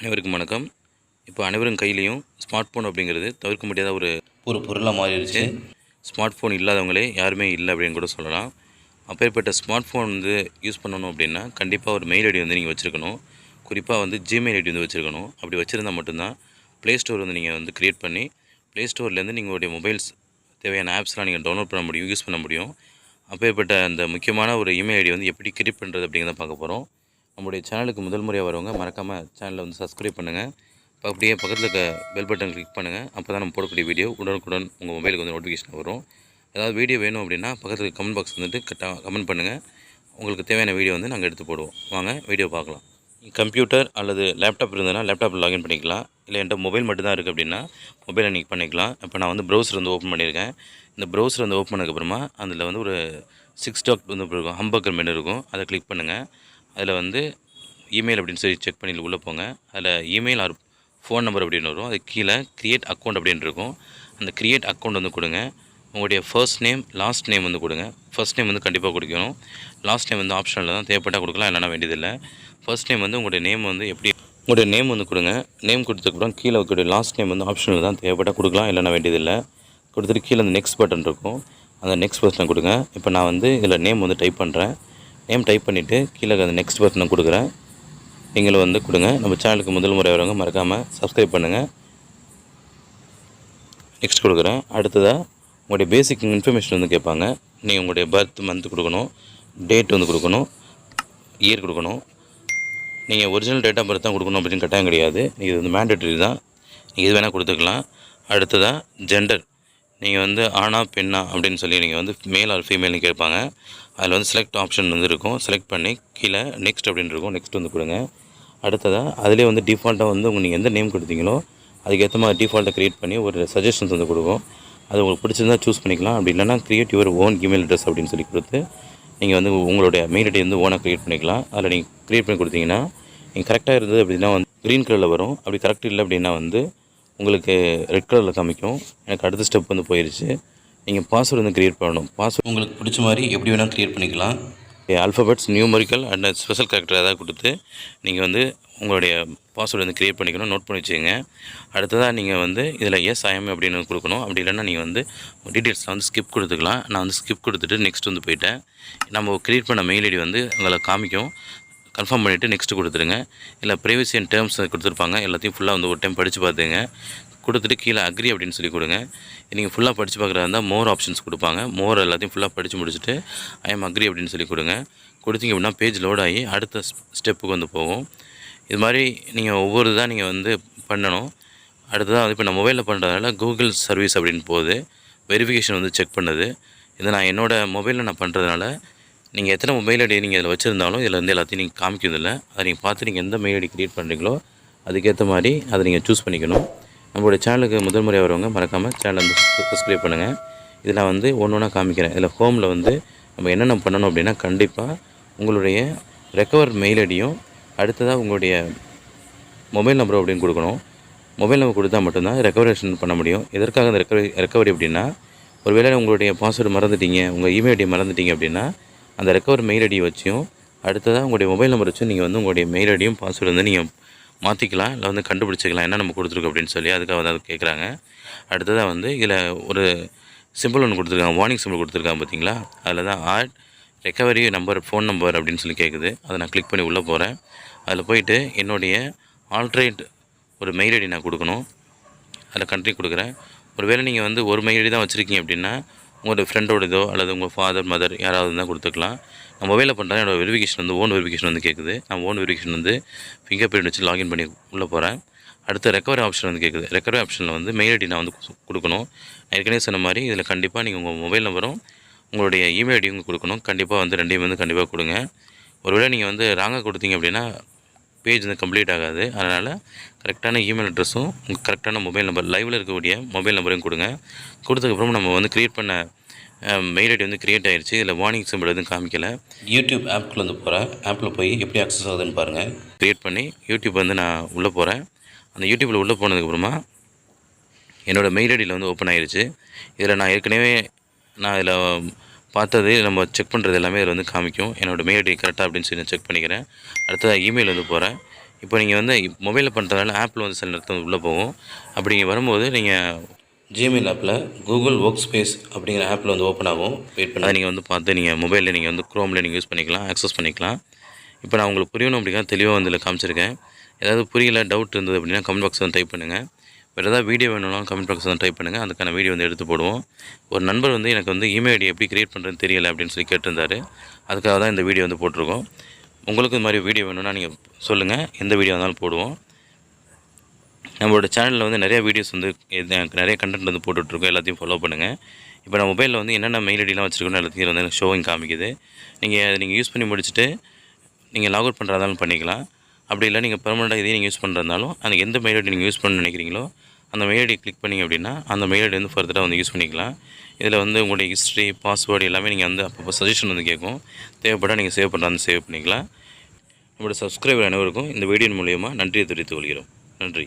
அனைவருக்கும் வணக்கம். இப்போ அனைவரும் கையிலையும் ஸ்மார்ட் ஃபோன் அப்படிங்கிறது தவிர்க்க முடியாத ஒரு ஒரு பொருளாக மாறிடுச்சு. ஸ்மார்ட் ஃபோன் இல்லாதவங்களே யாருமே இல்லை அப்படின்னு கூட சொல்லலாம். அப்பேற்பட்ட ஸ்மார்ட் ஃபோன் வந்து யூஸ் பண்ணணும் அப்படின்னா கண்டிப்பாக ஒரு மெயில் ஐடி வந்து நீங்கள் வச்சுருக்கணும். குறிப்பாக வந்து ஜிமெயில் ஐடி வந்து வச்சுருக்கணும். அப்படி வச்சுருந்தா மட்டும்தான் ப்ளே ஸ்டோர் வந்து நீங்கள் வந்து க்ரியேட் பண்ணி ப்ளே ஸ்டோர்லேருந்து நீங்களுடைய மொபைல்ஸ் தேவையான ஆப்ஸ்லாம் நீங்கள் டவுன்லோட் பண்ண முடியும், யூஸ் பண்ண முடியும். அப்பேற்பட்ட அந்த முக்கியமான ஒரு இமெயில் ஐடி வந்து எப்படி க்ரியேட் பண்ணுறது அப்படிங்கிறத பார்க்க போகிறோம். நம்முடைய சேனலுக்கு முதல் முறையாக வரவங்க மறக்காமல் சேனலை வந்து சப்ஸ்கிரைப் பண்ணுங்கள். இப்போ அப்படியே பக்கத்தில் இருக்க பெல் பட்டன் கிளிக் பண்ணுங்கள். அப்போ தான் நம்ம போடக்கூடிய வீடியோ உடனுக்குடன் உங்கள் மொபைலுக்கு வந்து நோட்டிஃபிகேஷன் வரும். ஏதாவது வீடியோ வேணும் அப்படின்னா பக்கத்தில் கமெண்ட் பாக்ஸ் வந்துட்டு கமெண்ட் பண்ணுங்கள். உங்களுக்கு தேவையான வீடியோ வந்து நாங்கள் எடுத்து போடுவோம். வாங்க வீடியோ பார்க்கலாம். கம்ப்யூட்டர் அல்லது லேப்டாப் இருந்ததுன்னா லேப்டாப்பில் லாகின் பண்ணிக்கலாம். இல்லை என்கிட்ட மொபைல் மட்டும்தான் இருக்குது அப்படின்னா மொபைலை நீங்கள் பண்ணிக்கலாம். இப்போ நான் வந்து ப்ரௌசர் வந்து ஓப்பன் பண்ணியிருக்கேன். இந்த ப்ரௌசர் வந்து ஓப்பன் பண்ணதுக்கப்புறமா அதில் வந்து ஒரு 6 டாட் வந்து இருக்கும், ஹம்பர்கர் மெனு இருக்கும். அதை கிளிக் பண்ணுங்கள். அதில் வந்து இமெயில் அப்படின்னு சொல்லி செக் பண்ணி உள்ளே போங்க. அதில் இமெயில் ஆர் ஃபோன் நம்பர் அப்படின்னு வரும். அது கீழே க்ரியேட் அக்கௌண்ட் அப்படின்னு இருக்கும். அந்த க்ரியேட் அக்கௌண்ட் வந்து கொடுங்க. உங்களுடைய ஃபர்ஸ்ட் நேம் லாஸ்ட் நேம் வந்து கொடுங்க. ஃபர்ஸ்ட் நேம் வந்து கண்டிப்பாக கொடுக்கணும். லாஸ்ட் நேம் வந்து ஆப்ஷனில் தான், தேவைப்பட்டால் கொடுக்கலாம், இல்லைனா வேண்டியதில்லை. ஃபர்ஸ்ட் நேம் வந்து உங்களுடைய நேம் வந்து எப்படி உங்களுடைய நேம் வந்து கொடுங்க. நேம் கொடுத்ததுக்கப்புறம் கீழே இருக்கக்கூடிய லாஸ்ட் நேம் வந்து ஆப்ஷனில் தான், தேவைப்பட்டால் கொடுக்கலாம், இல்லைனா வேண்டியதில்லை. கொடுத்துட்டு கீழே அந்த நெக்ஸ்ட் பட்டன் இருக்கும். அந்த நெக்ஸ்ட் பட்டனை கொடுங்க. இப்போ நான் வந்து இதில் நேம் வந்து டைப் பண்ணுறேன். நேம் டைப் பண்ணிவிட்டு கீழே அந்த நெக்ஸ்ட் பட்டனை கொடுக்குறேன். நீங்களும் வந்து கொடுங்க. நம்ம சேனலுக்கு முதல் முறை வரவங்க மறக்காமல் சப்ஸ்கிரைப் பண்ணுங்கள். நெக்ஸ்ட் கொடுக்குறேன். அடுத்ததாக உங்களுடைய பேசிக் இன்ஃபர்மேஷன் வந்து கேட்பாங்க. நீங்கள் உங்களுடைய பர்த் மந்த் கொடுக்கணும், டேட் வந்து கொடுக்கணும், இயர் கொடுக்கணும். நீங்கள் ஒரிஜினல் டேட் ஆஃப் பர்த் தான் கொடுக்கணும் அப்படின்னு கட்டாயம் கிடையாது. இது வந்து மேண்டேட்டரி தான். நீங்கள் இது வேணால் கொடுத்துக்கலாம். அடுத்ததாக ஜெண்டர், நீங்கள் வந்து ஆணா பெண்ணா அப்படின்னு சொல்லி நீங்கள் வந்து மேல் ஆர் ஃபீமேல்னு கேட்பாங்க. அதில் வந்து செலக்ட் ஆப்ஷன் வந்து இருக்கும். செலக்ட் பண்ணி கீழே நெக்ஸ்ட் அப்படின்னு இருக்கும். நெக்ஸ்ட் வந்து கொடுங்க. அடுத்ததாக அதிலே வந்து டிஃபால்ட்டாக வந்து நீங்கள் எந்த நேம் கொடுத்தீங்களோ அதுக்கேற்ற மாதிரி டிஃபால்ட்டாக க்ரியேட் பண்ணி ஒரு சஜஷன்ஸ் வந்து கொடுக்கும். அது உங்களுக்கு பிடிச்சிருந்தா சூஸ் பண்ணிக்கலாம். அப்படி இல்லைனா create your own email address அப்படின்னு சொல்லி கொடுத்து நீங்கள் வந்து உங்களுடைய மெயில் ஐடி வந்து ஓனாக க்ரியேட் பண்ணிக்கலாம். அதில் நீங்கள் க்ரியேட் பண்ணி கொடுத்தீங்கன்னா நீங்கள் கரெக்டாக இருந்தது அப்படின்னா வந்து க்ரீன் கலரில் வரும். அப்படி கரெக்ட் இல்லை அப்படின்னா வந்து உங்களுக்கு ரெட் கலரில் காமிக்கும். எனக்கு அடுத்த ஸ்டெப் வந்து போயிடுச்சு. நீங்கள் பாஸ்வேர்டு வந்து க்ரியேட் பண்ணணும். பாஸ்வேர்டு உங்களுக்கு பிடிச்ச மாதிரி எப்படி வேணால் க்ரியேட் பண்ணிக்கலாம். Alphabets, numerical and special character ஏதாவது கொடுத்து நீங்கள் வந்து உங்களுடைய பாஸ்வேர்டு வந்து க்ரியேட் பண்ணிக்கணும். நோட் பண்ணி வச்சுக்கோங்க. அடுத்ததாக நீங்கள் வந்து இதில் எஸ் ஐஎம் அப்படின்னு கொடுக்கணும். அப்படி இல்லைன்னா நீங்கள் வந்து டீட்டெயில்ஸில் வந்து ஸ்கிப் கொடுத்துக்கலாம். நான் வந்து ஸ்கிப் கொடுத்துட்டு நெக்ஸ்ட் வந்து போயிட்டேன். நம்ம க்ரியேட் பண்ண மெயில் ஐடி வந்து அதில் காமிக்கும். கன்ஃபார்ம் பண்ணிவிட்டு நெக்ஸ்ட்டு கொடுத்துருங்க. இல்லை ப்ரைவசி அண்ட் டேர்ம்ஸ் கொடுத்துருப்பாங்க. எல்லாத்தையும் ஃபுல்லாக வந்து ஒரு டைம் படித்து பார்த்துங்க. கொடுத்துட்டு கீழே அக்ரி அப்படின்னு சொல்லி கொடுங்க. நீங்கள் ஃபுல்லாக படித்து பார்க்குறதா இருந்தால் மோர் ஆப்ஷன்ஸ் கொடுப்பாங்க. மோர் எல்லாத்தையும் ஃபுல்லாக படித்து முடிச்சுட்டு ஐஎம் அக்ரி அப்படின்னு சொல்லி கொடுங்க. கொடுத்தீங்க அப்படின்னா பேஜ் லோட் ஆகி அடுத்த ஸ்டெப்புக்கு வந்து போகும். இது மாதிரி நீங்கள் ஒவ்வொரு இதாக நீங்கள் வந்து பண்ணணும். அடுத்ததாக வந்து இப்போ நான் மொபைலில் பண்ணுறதுனால கூகுள் சர்வீஸ் அப்படின்னு போகுது. வெரிஃபிகேஷன் வந்து செக் பண்ணுது. இதை நான் என்னோடய மொபைலில் நான் பண்ணுறதுனால நீங்கள் எத்தனை மொபைல் ஐடி நீங்கள் இதில் வச்சுருந்தாலும் இதில் வந்து எல்லாத்தையும் நீங்கள் காமிக்கிறதில்ல. அதை நீங்கள் பார்த்து நீங்கள் எந்த மெயில் ஐடி க்ரியேட் பண்ணுறீங்களோ அதுக்கேற்ற மாதிரி அதை நீங்கள் சூஸ் பண்ணிக்கணும். நம்மளுடைய சேனலுக்கு முதல் முறையாக வரவங்க மறக்காமல் சேனலை வந்து சப்ஸ்கிரைப் பண்ணுங்கள். இதில் வந்து ஒன்று ஒன்றா காமிக்கிறேன். இதில் ஹோமில் வந்து நம்ம என்னென்ன பண்ணணும் அப்படின்னா கண்டிப்பாக உங்களுடைய ரெக்கவர் மெயில் ஐடியும் அடுத்ததாக உங்களுடைய மொபைல் நம்பர் அப்படின்னு கொடுக்கணும். மொபைல் நம்பர் கொடுத்தா மட்டும்தான் ரெக்கவரேஷன் பண்ண முடியும். எதற்காக அந்த ரெக்கவரி அப்படின்னா ஒருவேளை உங்களுடைய பாஸ்வேர்டு மறந்துட்டீங்க, உங்கள் இமெயில் ஐடி மறந்துட்டீங்க அப்படின்னா அந்த ரெக்கவர் மெயில் ஐடியை வச்சும் அடுத்ததாக உங்களுடைய மொபைல் நம்பர் வச்சும் நீங்கள் வந்து உங்களுடைய மெயில் ஐடியும் பாஸ்வேர்டு வந்து நீங்கள் மாற்றிக்கலாம். இல்லை வந்து கண்டுபிடிச்சிக்கலாம் என்ன நம்ம கொடுத்துருக்கோம் அப்படின்னு சொல்லி. அதுக்காக வந்து அது கேட்குறாங்க. அடுத்ததாக வந்து இதில் ஒரு சிம்பிள் ஒன்று கொடுத்துருக்காங்க, வார்னிங் சிம்பிள் கொடுத்துருக்காங்க பார்த்தீங்களா. அதில் தான் add recovery number phone number அப்படின்னு சொல்லி கேட்குது. அதை நான் கிளிக் பண்ணி உள்ளே போகிறேன். அதில் போயிட்டு என்னுடைய ஆல்ட்ரேட் ஒரு மெயில் ஐடி நான் கொடுக்கணும். அதில் கண்ட்ரி கொடுக்குறேன். ஒருவேளை நீங்கள் வந்து ஒரு மெயில் ஐடி தான் வச்சுருக்கீங்க அப்படின்னா உங்களோட ஃப்ரெண்டோட இதோ அல்லது உங்கள் ஃபாதர் மதர் யாராவது தான் கொடுத்துக்கலாம். நான் மொபைலில் பண்ணுறேன். என்னோடய வெரிஃபிகேஷன் வந்து ஓன் வெரிஃபிகேஷன் வந்து கேட்குது. நான் ஓன் வெரிஃபிகேஷன் வந்து ஃபிங்கர் பிரிண்ட் வச்சு லாகின் பண்ணி உள்ளே போகிறேன். அடுத்து ரெக்கவரி ஆப்ஷன் வந்து கேட்குது. ரெக்கவரி ஆப்ஷனில் வந்து மெயில் ஐடி நான் வந்து கொடுக்கணும். நான் ஏற்கனவே சொன்ன மாதிரி இதில் கண்டிப்பாக நீங்கள் உங்கள் மொபைல் நம்பரும் உங்களுடைய இமெயில் ஐடியும் கொடுக்கணும். கண்டிப்பாக வந்து ரெண்டையும் வந்து கண்டிப்பாக கொடுங்க. ஒருவேளை நீங்கள் வந்து ராங்காக கொடுத்தீங்க அப்படின்னா பேஜ் வந்து கம்ப்ளீட் ஆகாது. அதனால் கரெக்டான இமெயில் அட்ரஸும் உங்கள் கரெக்டான மொபைல் நம்பர் லைவில் இருக்கக்கூடிய மொபைல் நம்பரையும் கொடுங்க. கொடுத்ததுக்கப்புறம் நம்ம வந்து க்ரியேட் பண்ண மெயில் ஐடி வந்து க்ரியேட் ஆகிடுச்சு. இதில் வார்னிங் சிம்பிள் எதுவும் காமிக்கலை. யூடியூப் ஆப்குள்ளே வந்து போகிறேன். ஆப்பில் போய் எப்படி அக்சஸ் ஆகுதுன்னு பாருங்கள். க்ரியேட் பண்ணி யூடியூப் வந்து நான் உள்ளே போகிறேன். அந்த யூடியூப்பில் உள்ளே போனதுக்கப்புறமா என்னோடய மெயில் ஐடியில் வந்து ஓப்பன் ஆகிடுச்சு. இதில் நான் ஏற்கனவே இதில் பார்த்தது நம்ம செக் பண்ணுறது எல்லாமே இதில் வந்து காமிக்கும். என்னோடய மெயில் ஐடி கரெக்டாக அப்படின்னு சொல்லி நான் செக் பண்ணிக்கிறேன். அடுத்ததாக இமெயில் வந்து போகிறேன். இப்போ நீங்கள் வந்து மொபைலில் பண்ணுறதால ஆப்பில் வந்து சில நேரத்தில் உள்ளே போகும். அப்படி வரும்போது நீங்கள் ஜிமெயில் ஆப்பில் கூகுள் ஒர்க் ஸ்பேஸ் அப்படிங்கிற ஆப்பில் வந்து ஓப்பன் ஆகும். வெயிட் பண்ணி அதை நீங்கள் வந்து பார்த்து நீங்கள் மொபைலில் நீங்கள் வந்து க்ரோமில் நீங்கள் யூஸ் பண்ணிக்கலாம், ஆக்சஸ் பண்ணிக்கலாம். இப்போ நான் உங்களுக்கு புரியணும் அப்படின்னா தெளிவாக வந்து இதில் காமிச்சிருக்கேன். ஏதாவது புரியல டவுட் இருந்தது அப்படின்னா கமெண்ட் பாக்ஸ் வந்து டைப் பண்ணுங்கள். வேறு ஏதாவது வீடியோ வேணும்னாலும் கமெண்ட் பாக்ஸ் வந்து டைப் பண்ணுங்கள். அதுக்கான வீடியோ வந்து எடுத்து போடுவோம். ஒரு நண்பர் வந்து எனக்கு வந்து இமெயில் ஐடி எப்படி க்ரியேட் பண்ணுறதுன்னு தெரியலை அப்படின்னு சொல்லி கேட்டிருந்தாரு. அதுக்காக தான் இந்த வீடியோ வந்து போட்டிருக்கோம். உங்களுக்கு இது மாதிரி வீடியோ வேணும்னா நீங்கள் சொல்லுங்கள், எந்த வீடியோ இருந்தாலும் போடுவோம். நம்மளோட சேனலில் வந்து நிறைய வீடியோஸ் வந்து நிறைய கண்டென்ட் வந்து போட்டுட்ருக்கோம். எல்லாத்தையும் ஃபாலோ பண்ணுங்கள். இப்போ நான் மொபைலில் வந்து என்னென்ன மெயில் ஐடிலாம் வச்சுருக்கோன்னு எல்லாத்தையும் வந்து ஷோவிங் காமிக்குது. நீங்கள் யூஸ் பண்ணி முடிச்சுட்டு நீங்கள் லாக் அவுட் பண்ணுறதாலும் பண்ணிக்கலாம். அப்படி இல்லை நீங்கள் பெர்மனெண்ட்டாக இதையும் நீங்கள் யூஸ் பண்ணுறதுனாலும் அந்த எந்த மெயில் ஐடி நீங்கள் யூஸ் பண்ண நினைக்கிறீங்களோ அந்த மெயில் ஐடி கிளிக் பண்ணிங்க அப்படின்னா அந்த மெயில் ஐடி வந்து ஃபர்தராக வந்து யூஸ் பண்ணிக்கலாம். இதில் வந்து உங்களுடைய ஹிஸ்ட்ரி, பாஸ்வேர்டு எல்லாமே நீங்கள் வந்து அப்பப்போ சஜஷன் வந்து கேட்கும். தேவைப்பட்டால் நீங்கள் சேவ் பண்ணுறாங்க சேவ் பண்ணிக்கலாம். நம்மளோட சப்ஸ்கிரைபர் அனைவருக்கும் இந்த வீடியோ மூலியமாக நன்றியை தெரிவித்துக் கொள்கிறோம். நன்றி.